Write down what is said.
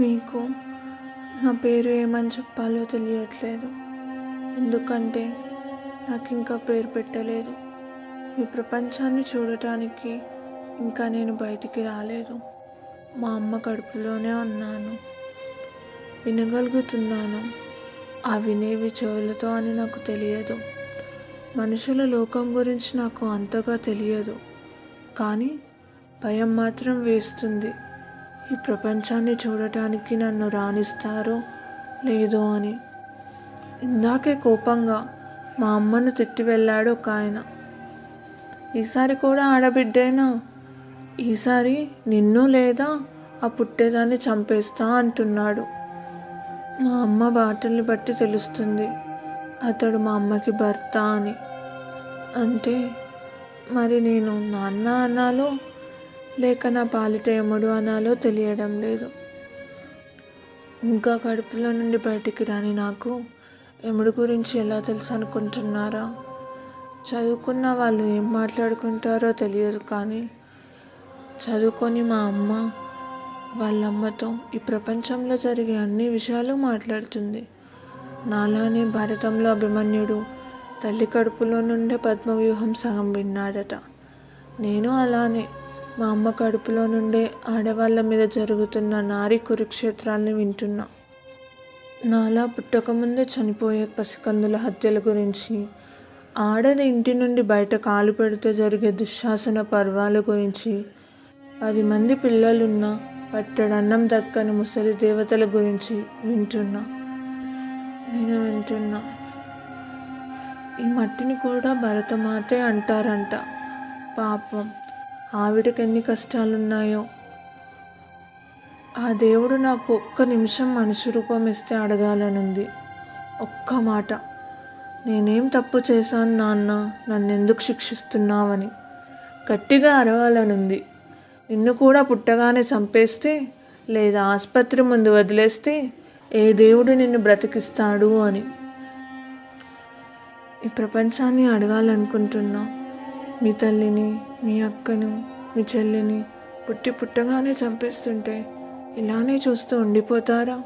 మీకు నా పేరు ఏమని చెప్పాలో తెలియట్లేదు. ఎందుకంటే నాకు ఇంకా పేరు పెట్టలేదు. ఈ ప్రపంచాన్ని చూడటానికి ఇంకా నేను బయటికి రాలేదు. మా అమ్మ కడుపులోనే ఉన్నాను. వినగలుగుతున్నాను. ఆ వినేవి చెవులతో అని నాకు తెలియదు. మనుషుల లోకం గురించి నాకు అంతగా తెలియదు. కానీ భయం మాత్రం వేస్తుంది. ఈ ప్రపంచాన్ని చూడటానికి నన్ను రానిస్తారో లేదో అని. ఇందాకే కోపంగా మా అమ్మను తిట్టి వెళ్ళాడు ఒక ఆయన. ఈసారి కూడా ఆడబిడ్డేనా? ఈసారి నిన్ను లేదా ఆ పుట్టేదాన్ని చంపేస్తా అంటున్నాడు. మా అమ్మ మాటల్ని బట్టి తెలుస్తుంది అతడు మా అమ్మకి భర్త అని. అంటే మరి నేను నాన్న అనాలో లేక నా పాలిట యముడు అనాలో తెలియడం లేదు. ఇంకా కడుపులో నుండి బయటికి రాని నాకు యముడు గురించి ఎలా తెలుసు అనుకుంటున్నారా? చదువుకున్న వాళ్ళు ఏం మాట్లాడుకుంటారో తెలియదు, కానీ చదువుకొని మా అమ్మ వాళ్ళమ్మతో ఈ ప్రపంచంలో జరిగే అన్ని విషయాలు మాట్లాడుతుంది. నాలానే భారతంలో అభిమన్యుడు తల్లి కడుపులో నుండే పద్మవ్యూహం సగం విన్నాడట. నేను అలానే మా అమ్మ కడుపులో నుండే ఆడవాళ్ళ మీద జరుగుతున్న నారీ కురుక్షేత్రాల్ని వింటున్నా. నాలా పుట్టకముందే చనిపోయే పసికందుల హత్యల గురించి, ఆడది ఇంటి నుండి బయట కాలు పెడితే జరిగే దుశ్శాసన పర్వాల గురించి, 10 మంది పిల్లలున్నా పట్టడన్నం దక్కని ముసలి దేవతల గురించి నేను వింటున్నా. ఈ మట్టిని కూడా భరతమాతే అంటారంట. పాపం ఆవిడకి ఎన్ని కష్టాలున్నాయో. ఆ దేవుడు నాకు ఒక్క నిమిషం మనిషి రూపం ఇస్తే అడగాలనుంది. ఒక్క మాట, నేనేం తప్పు చేశాను నాన్న, నన్నెందుకు శిక్షిస్తున్నావని గట్టిగా అరవాలనుంది. నిన్ను కూడా పుట్టగానే చంపేస్తే లేదా ఆసుపత్రి ముందు వదిలేస్తే ఏ దేవుడు నిన్ను బ్రతికిస్తాడు అని. ఈ ప్రపంచాన్ని అడగాలనుకుంటున్నా. మీ తల్లిని, మీ అక్కను, మీ చెల్లిని పుట్టగానే చంపేస్తుంటే ఇలానే చూస్తూ ఉండిపోతారా?